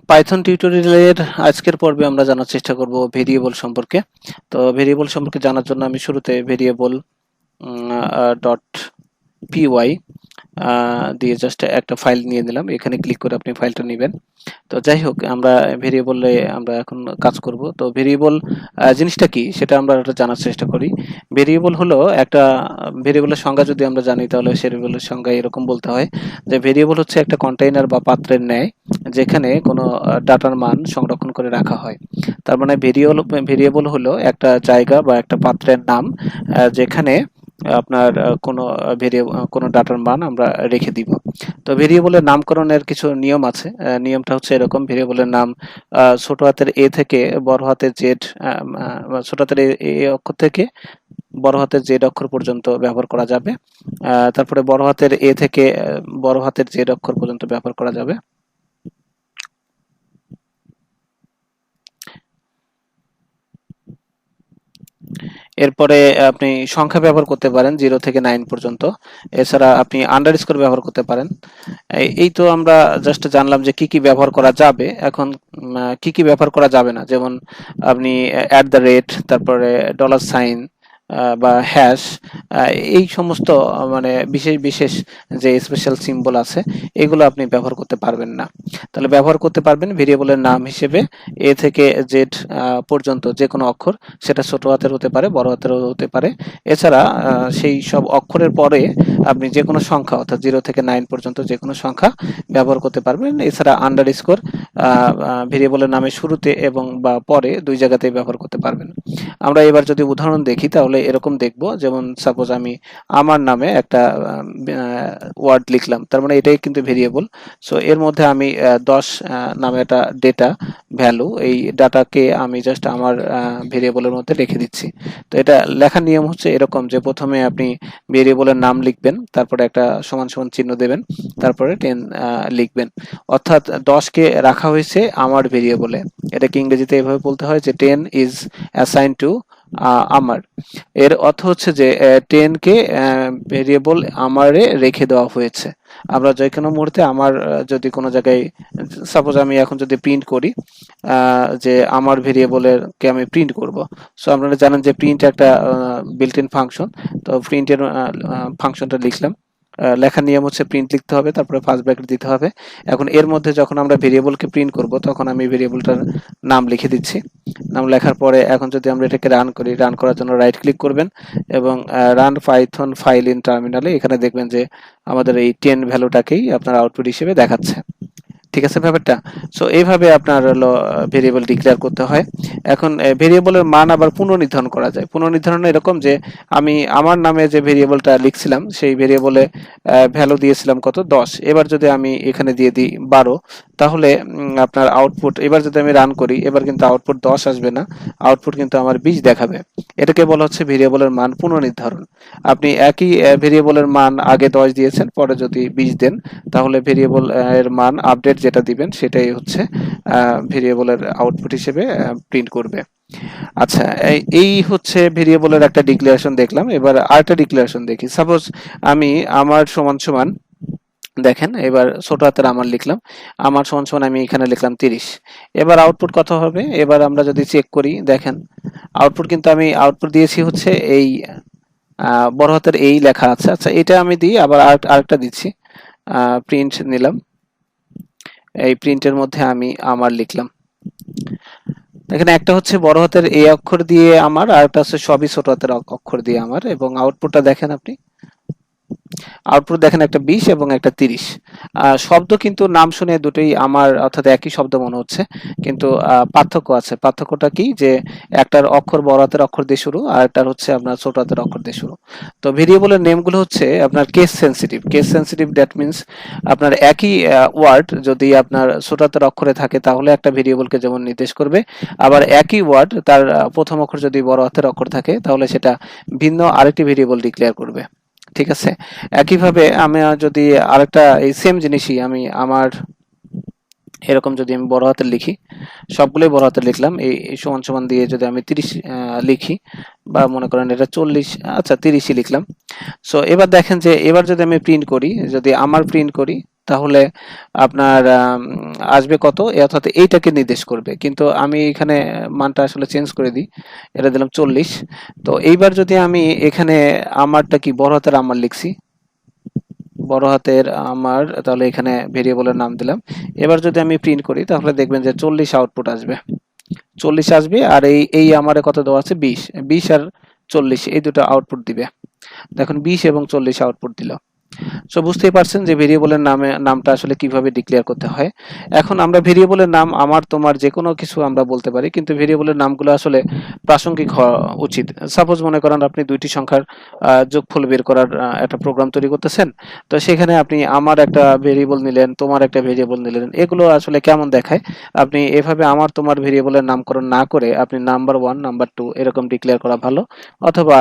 Python টিউটোরিয়ালের আজকের পর্বে আমরা জানার চেষ্টা করব ভেরিয়েবল সম্পর্কে। তো ভেরিয়েবল সম্পর্কে জানার জন্য আমি শুরুতে ভেরিয়েবল ডট পিওয়াই দিয়ে জাস্ট একটা ফাইল নিয়ে নিলাম। এখানে ক্লিক করে আপনি ফাইলটা নেবেন। তো যাই হোক, আমরা ভেরিয়েবলে আমরা এখন কাজ করব। তো ভেরিয়েবল জিনিসটা কি সেটা আমরা জানার চেষ্টা করি। ভেরিয়েবল হলো একটা ভেরিয়েবলের সংজ্ঞা যদি আমরা জানি, তাহলে ভেরিয়েবলের সংজ্ঞা এরকম বলতে হয় যে ভেরিয়েবল হচ্ছে একটা কন্টেইনার বা পাত্রের ন্যায়, যেখানে কোনো ডাটার মান সংরক্ষণ করে রাখা হয়। তার মানে ভেরিয়েবল হলো একটা জায়গা বা একটা পাত্রের নাম, যেখানে আপনার কোনো ডাটার মান আমরা রেখে দিব। তো ভেরিয়েবলের নামকরণের কিছু নিয়ম আছে। নিয়মটা হচ্ছে এরকম: ভেরিয়েবলের নাম ছোট হাতের এ থেকে বড় হাতের জেড, ছোট হাতের এ অক্ষর থেকে বড় হাতের জেড অক্ষর পর্যন্ত ব্যবহার করা যাবে। তারপরে বড় হাতের এ থেকে বড় হাতের জেড অক্ষর পর্যন্ত ব্যবহার করা যাবে। এরপরে আপনি সংখ্যা ব্যবহার করতে পারেন 0 থেকে 9 পর্যন্ত। এছাড়া আপনি আন্ডারস্কোর ব্যবহার করতে পারেন। এই তো আমরা জাস্ট জানলাম যে কি কি ব্যবহার করা যাবে। এখন কি কি ব্যবহার করা যাবে না, যেমন আপনি @, তারপরে $সাইন বা হ্যাশ, এই সমস্ত মানে বিশেষ বিশেষ যে স্পেশাল সিম্বল আছে, এগুলো আপনি ব্যবহার করতে পারবেন না। তাহলে ব্যবহার করতে পারবেন ভেরিয়েবলের নাম হিসেবে এ থেকে জেড পর্যন্ত যে কোনো অক্ষর, সেটা ছোট হাতের হতে পারে, বড় হাতের হতে পারে। এছাড়া সেই সব অক্ষরের পরে আপনি যে কোনো সংখ্যা, অর্থাৎ 0 থেকে 9 পর্যন্ত যে কোনো সংখ্যা ব্যবহার করতে পারবেন। এছাড়া আন্ডারস্কোর ভেরিয়েবলের নামের শুরুতে এবং বা পরে দুই জায়গাতেই ব্যবহার করতে পারবেন। আমরা এবার যদি উদাহরণ দেখি, তাহলে এরকম দেখব, যেমন সাপোজ আমি আমার নামে একটা ওয়ার্ড লিখলাম, তার মানে এটাই কিন্তু ভেরিয়েবল। সো এর মধ্যে আমি 10 নামে একটা ডেটা ভ্যালু, এই ডাটাকে আমি জাস্ট আমার ভেরিয়েবলের মধ্যে রেখে দিচ্ছি। তো এটা লেখার নিয়ম হচ্ছে এরকম যে প্রথমে আপনি ভেরিয়েবলের নাম লিখবেন, তারপরে একটা সমান সমান চিহ্ন দেবেন, তারপরে 10 লিখবেন। অর্থাৎ 10 কে রাখা হয়েছে আমার ভেরিয়েবলে। এটাকে ইংরেজিতে এভাবে বলতে হয় যে 10 ইজ অ্যাসাইন টু আমার। এর অর্থ হচ্ছে যে 10 কে ভেরিয়েবল আমারে রেখে দেওয়া হয়েছে। আমরা যে কোনো মুহূর্তে আমার যদি কোনো জায়গায়, সাপোজ আমি এখন যদি প্রিন্ট করি যে আমার ভেরিয়েবলের কে আমি প্রিন্ট করব। সো আপনারা জানেন যে প্রিন্ট একটা বিল্ট ইন ফাংশন। তো প্রিন্টের ফাংশনটা লিখলাম। লেখার নিয়ম হচ্ছে প্রিন্ট লিখতে হবে, তারপরে ফার্স্ট ব্র্যাকেট দিতে হবে। এখন এর মধ্যে যখন আমরা ভেরিয়েবলকে প্রিন্ট করব, তখন আমি ভেরিয়েবলটার নাম লিখে দিচ্ছি। নাম লেখার পরে এখন যদি আমরা এটাকে রান করি, রান করার জন্য রাইট ক্লিক করবেন এবং রান পাইথন ফাইল ইন টার্মিনালে, এখানে দেখবেন যে আমাদের এই 10 ভ্যালুটাকেই আপনার আউটপুট হিসেবে দেখাচ্ছে। ঠিক আছে ব্যাপারটা? সো এইভাবে আপনার হলো ভেরিয়েবল ডিক্লেয়ার করতে হয়। এখন ভেরিয়েবলের মান আবার পুনর্নির্ধারণ করা যায়। পুনর্নির্ধারণ এরকম যে আমি আমার নামে যে ভেরিয়েবলটা লিখছিলাম, সেই ভেরিয়েবলে ভ্যালু দিয়েছিলাম কত, 10। এবার যদি আমি এখানে দিয়ে দিই 12, তাহলে আপনার আউটপুট, এবার যদি আমি রান করি, এবার কিন্তু আউটপুট 10 আসবে না, আউটপুট কিন্তু আমার 20 দেখাবে। এটাকে বলা হচ্ছে ভেরিয়েবলের মান পুনর্নির্ধারণ। আপনি একই ভেরিয়েবলের মান আগে 10 দিয়েছেন, পরে যদি 20 দেন, তাহলে ভেরিয়েবল এর মান আপডেট যেটা দিবেন, সেটাই হচ্ছে ভেরিয়েবলের আউটপুট হিসেবে প্রিন্ট করবে। আচ্ছা, এই হচ্ছে ভেরিয়েবলের একটা ডিক্লারেশন দেখলাম। এবার আরেকটা ডিক্লারেশন দেখি। সাপোজ আমি আমার সমান সমান, দেখেন এবার ছোট হাতের আমার লিখলাম, আমার সমান সমান আমি এখানে লিখলাম 30। এবার আউটপুট কত হবে? এবার আমরা যদি চেক করি, দেখেন আউটপুট কিন্তু আমি আউটপুট দিয়েছি হচ্ছে এই বড় হাতের এই লেখা আছে। আচ্ছা, এটা আমি দিই, আবার আরেকটা দিচ্ছি, প্রিন্ট নিলাম। এই প্রিন্টের মধ্যে আমি আমার লিখলাম। এখানে একটা হচ্ছে বড় হাতের এ অক্ষর দিয়ে আমার, আর একটা হচ্ছে সবই ছোট হাতের অক্ষর দিয়ে আমার। এবং আউটপুটটা দেখেন আপনি, আউটপুট দেখেন একটা 20 এবং একটা 30। শব্দ কিন্তু নাম শুনে দুটোই আমার, অর্থাৎ একই শব্দ মনে হচ্ছে, কিন্তু পার্থক্য আছে। পার্থক্যটা কি, যে একটার অক্ষর বড় হাতের অক্ষর দিয়ে শুরু, আর একটার হচ্ছে আপনার ছোট হাতের অক্ষর দিয়ে শুরু। তো ভেরিয়েবলের নেমগুলো হচ্ছে আপনার case sensitive. Case sensitive that means আপনার একই ওয়ার্ড যদি আপনার ছোট হাতের অক্ষরে থাকে, তাহলে একটা ভেরিয়েবলকে যেমন নির্দেশ করবে, আবার একই ওয়ার্ড তার প্রথম অক্ষর যদি বড় হাতের অক্ষর থাকে, তাহলে সেটা ভিন্ন আরেকটি ভেরিয়েবল ডিক্লেয়ার করবে। ঠিক আছে? একইভাবে আমি যদি আরেকটা এই সেম জিনিসই আমি আমার এরকম যদি আমি বড় হাতের লিখি, সবগুলোই বড় হাতের লিখলাম, এই সমান সমান দিয়ে যদি আমি 30 লিখি, বা মনে করেন এটা 40, আচ্ছা 30ই লিখলাম। সো এবার দেখেন যে এবার যদি আমি প্রিন্ট করি, যদি আমার প্রিন্ট করি, তাহলে আপনার আসবে কত, অর্থাৎ এইটাকে নির্দেশ করবে। কিন্তু আমি এখানে মানটা আসলে চেঞ্জ করে দিই, এটা দিলাম 40। তো এইবার যদি আমি এখানে আমারটা কি বড় হাতের আমার লিখছি, বড় হাতের আমার, তাহলে এখানে ভেরিয়েবলের নাম দিলাম। এবার যদি আমি প্রিন্ট করি তাহলে দেখবেন যে 40 আউটপুট আসবে, 40 আসবে। আর এই আমারে কত দেওয়া আছে, 20, 20 আর 40 এই দুটো আউটপুট দিবে। দেখুন 20 এবং 40 আউটপুট দিল। সো বুঝতেই পারছেন যে ভেরিয়েবলের নামটা আসলে কিভাবে ডিক্লেয়ার করতে হয়। এখন আমরা ভেরিয়েবলের নাম আমার তোমার যে কোনো কিছু আমরা বলতে পারি, কিন্তু ভেরিয়েবলের নামগুলো আসলে প্রাসঙ্গিক হওয়া উচিত। সাপোজ মনে করেন আপনি দুইটি সংখ্যার যোগফল বের করার একটা প্রোগ্রাম তৈরি করতেছেন, তো সেখানে আপনি আমার একটা ভেরিয়েবল নিলেন, তোমার একটা ভেরিয়েবল নিলেন, এগুলো আসলে কেমন দেখায়। আপনি এভাবে আমার তোমার ভেরিয়েবলের নামকরণ না করে আপনি নাম্বার 1 নাম্বার 2 এরকম ডিক্লেয়ার করা ভালো, অথবা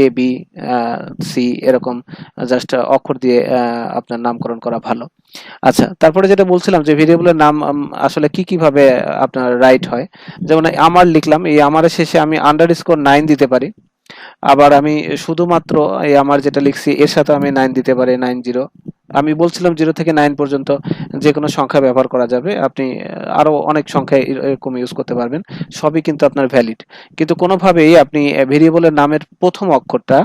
এ বি সি এরকম জাস্ট অক্ষর দিয়ে আপনার নামকরণ করা ভালো। আচ্ছা, তারপরে যেটা বলছিলাম যে ভেরিয়েবলের নাম আসলে কি ভাবে আপনার রাইট হয়। যেমন আমার লিখলাম, এই আমারের শেষে আমি আন্ডারস্কোর 9 দিতে পারি। আবার আমি শুধুমাত্র এই আমার যেটা লিখছি এর সাথে আমি 9 দিতে পারি, 90। আমি বলছিলাম 0 থেকে 9 পর্যন্ত যে কোনো সংখ্যা ব্যবহার করা যাবে। আপনি আরো অনেক সংখ্যা এরকম ইউজ করতে পারবেন, সবই কিন্তু আপনার ভ্যালিড। কিন্তু কোনোভাবেই আপনি ভেরিয়েবলের নামের প্রথম অক্ষরটা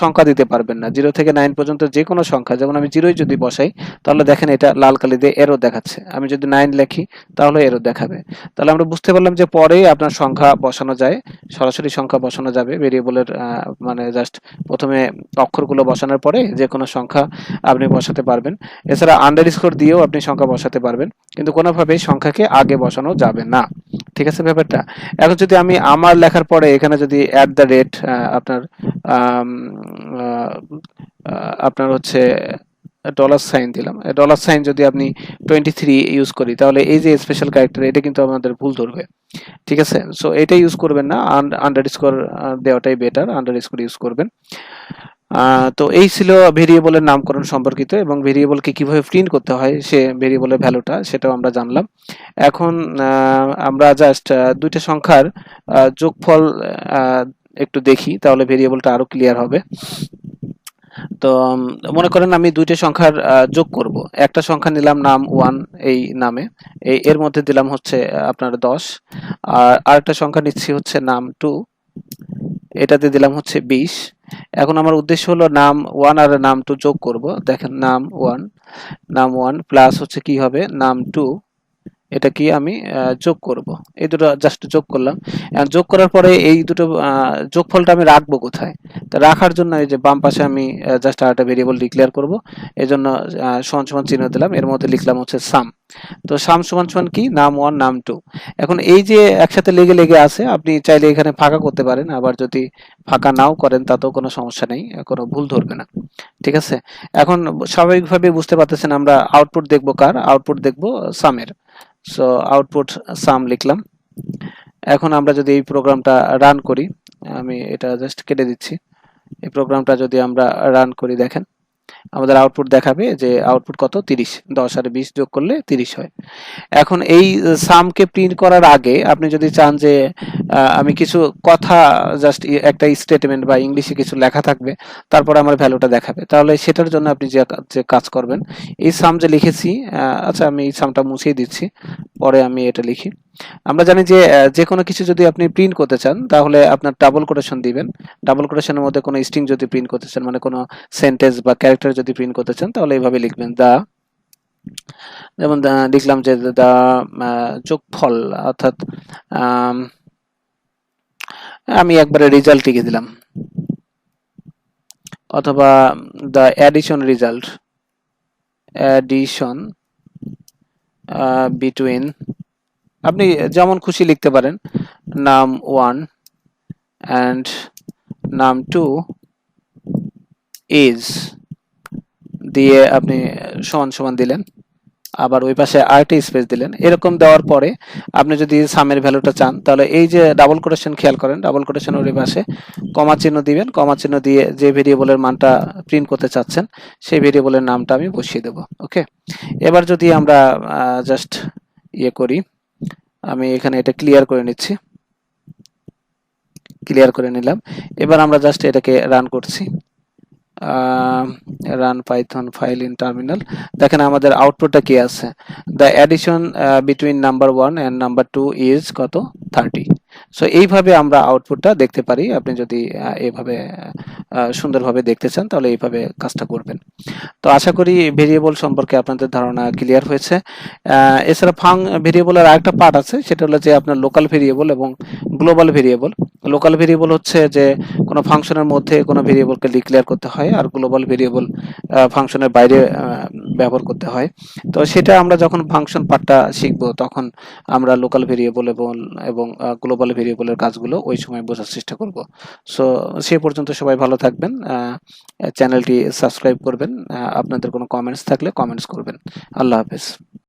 সংখ্যা দিতে পারবেন না। 0 থেকে 9 পর্যন্ত যে কোনো সংখ্যা, যেমন আমি 0 যদি বসাই তাহলে দেখেন এটা লাল কালি দিয়ে এরর দেখাচ্ছে। আমি যদি 9 লিখি তাহলে এরর দেখাবে। তাহলে আমরা বুঝতে পারলাম যে পরে আপনার সংখ্যা বসানো যায়, সরাসরি সংখ্যা বসানো যাবে ভেরিয়েবলের মানে জাস্ট প্রথমে অক্ষরগুলো বসানোর পরে যে কোনো সংখ্যা আপনি বসাতে পারবেন। এছাড়া আন্ডারস্কোর দিয়েও আপনি সংখ্যা বসাতে পারবেন, কিন্তু কোনোভাবেই সংখ্যাকে আগে বসানো যাবে না। ঠিক আছে ব্যাপারটা। এখন যদি আমি আমার লেখার পরে এখানে যদি অ্যাট দ্য রেট আপনার আম, আহ, আপনার হচ্ছে ডলার সাইন দিলাম, ডলার সাইন যদি আপনি 23 ইউজ করি তাহলে এই যে স্পেশাল ক্যারেক্টার এটা কিন্তু আমাদের ভুল ধরবে। ঠিক আছে, সো এটা ইউজ করবেন না, আন্ডারস্কোর দেওয়াটাই বেটার, আন্ডারস্কোর ইউজ করবেন। তো এই ছিল ভেরিয়েবলের নামকরণ সম্পর্কিত, এবং ভেরিয়েবলকে কিভাবে প্রিন্ট করতে হয় সে ভেরিয়েবলের ভ্যালুটা সেটাও আমরা জানলাম। এখন আমরা জাস্ট দুইটা সংখ্যার যোগফল একটু দেখি, তাহলে ভেরিয়েবলটা আরো ক্লিয়ার হবে। তো মনে করেন আমি দুইটা সংখ্যার যোগ করব। একটা সংখ্যা নিলাম নাম 1 এই নামে, এর মধ্যে দিলাম হচ্ছে আপনার 10। আর আরেকটা সংখ্যা নিচ্ছি হচ্ছে নাম 2, এটাতে দিলাম হচ্ছে 20। এখন আমার উদ্দেশ্য হলো নাম 1 আর নাম 2 যোগ করব। দেখেন নাম 1, নাম 1 প্লাস হচ্ছে কি হবে নাম 2, এটা কি আমি যোগ করব। এই দুটো জাস্ট যোগ করলাম। যোগ করার পরে এই দুটো যোগফলটা আমি রাখবো কোথায়, তো রাখার জন্য এই যে বাম পাশে আমি জাস্ট আরেকটা ভেরিয়েবল ডিক্লেয়ার করব। এই জন্য সমান সমান চিহ্ন দিলাম, এর মধ্যে লিখলাম হচ্ছে সাম। তো সাম সমান সমান কি নাম 1 নাম 2। এখন এই যে একসাথে লেগে লেগে আছে, আপনি চাইলে এখানে ফাঁকা করতে পারেন, আবার যদি ফাঁকা নাও করেন তাতেও কোনো সমস্যা নেই, কোনো ভুল ধরবে না। ঠিক আছে, এখন স্বাভাবিকভাবে বুঝতে পারতেছেন আমরা আউটপুট দেখবো কার, আউটপুট দেখবো সামের। সো আউটপুট সাম লিখলাম। এখন আমরা যদি এই প্রোগ্রামটা রান করি, আমি এটা জাস্ট কেটে দিচ্ছি। এই প্রোগ্রামটা যদি আমরা রান করি, দেখেন আমাদের আউটপুট দেখাবে যে আউটপুট কত, 30। 10 আর 20 যোগ করলে 30 হয়। এখন এই সামকে প্রিন্ট করার আগে আপনি যদি চান যে আমি কিছু কথা জাস্ট একটা স্টেটমেন্ট বা ইংলিশে কিছু লেখা থাকবে, তারপর আমার ভ্যালুটা দেখাবে, তাহলে সেটার জন্য আপনি যে কাজ করবেন, এই সাম যে লিখেছি, আচ্ছা আমি এই সামটা মুছিয়ে দিচ্ছি, পরে আমি এটা লিখি। আমরা জানি যে যে কোনো কিছু যদি আপনি প্রিন্ট করতে চান তাহলে আপনার ডাবল কোটেশন দিবেন। ডাবল কোটেশনের মধ্যে কোনো স্ট্রিং যদি প্রিন্ট করতে চান, মানে কোনো সেন্টেন্স বা ক্যারেক্টার যদি প্রিন্ট করতে চান, তাহলে এইভাবে লিখবেন দা, যেমন লিখলাম যে দা যোগফল, অর্থাৎ আমি একবারে রেজাল্ট লিখে দিলাম, অথবা দা অ্যাডিশন রেজাল্ট, অ্যাডিশন বিটুইন, আপনি যেমন খুশি লিখতে পারেন, নাম 1 অ্যান্ড নাম 2 ইজ, দিয়ে আপনি সমান সমান দিলেন, আবার ওই পাশে আরেকটা স্পেস দিলেন। এরকম দেওয়ার পরে আপনি যদি সামের ভ্যালুটা চান তাহলে এই যে ডাবল কোটেশন খেয়াল করেন, ডাবল কোটেশনের ওই পাশে কমা চিহ্ন দিবেন, কমা চিহ্ন দিয়ে যে ভেরিয়েবলের মানটা প্রিন্ট করতে চাচ্ছেন সেই ভেরিয়েবলের নামটা আমি বসিয়ে দেব। ওকে, এবার যদি আমরা জাস্ট ইয়ে করি, আমি এখানে এটা ক্লিয়ার করে নিচ্ছি, ক্লিয়ার করে নিলাম। এবার আমরা জাস্ট এটাকে রান করছি। Run Python file in terminal. দেখেন আমাদের আউটপুটটা কি আছে, the addition between number 1 and number 2 is কত 30। সো এইভাবে আমরা আউটপুটটা দেখতে পারি। আপনি যদি এইভাবে সুন্দরভাবে দেখতে চান তাহলে এইভাবে কাজটা করবেন। তো আশা করি ভেরিয়েবল সম্পর্কে আপনাদের ধারণা ক্লিয়ার হয়েছে। এছাড়া ভেরিয়েবলের আরেকটা পার্ট আছে, সেটা হলো যে আপনার লোকাল ভেরিয়েবল এবং গ্লোবাল ভেরিয়েবল। লোকাল ভেরিয়েবল হচ্ছে যে কোনো ফাংশনের মধ্যে কোনো ভেরিয়েবলকে ডিক্লেয়ার করতে হয়, আর গ্লোবাল ভেরিয়েবল ফাংশনের বাইরে ব্যবহার করতে হয়। তো সেটা আমরা যখন ফাংশন পার্টটা শিখবো তখন আমরা লোকাল ভেরিয়েবল এবং গ্লোবাল ভেরিয়েবলের কাজগুলো ওই সময় বোঝার চেষ্টা করব। সো সে পর্যন্ত সবাই ভালো থাকবেন, চ্যানেলটি সাবস্ক্রাইব করবেন, আপনাদের কোনো কমেন্টস থাকলে কমেন্টস করবেন। আল্লাহ হাফেজ।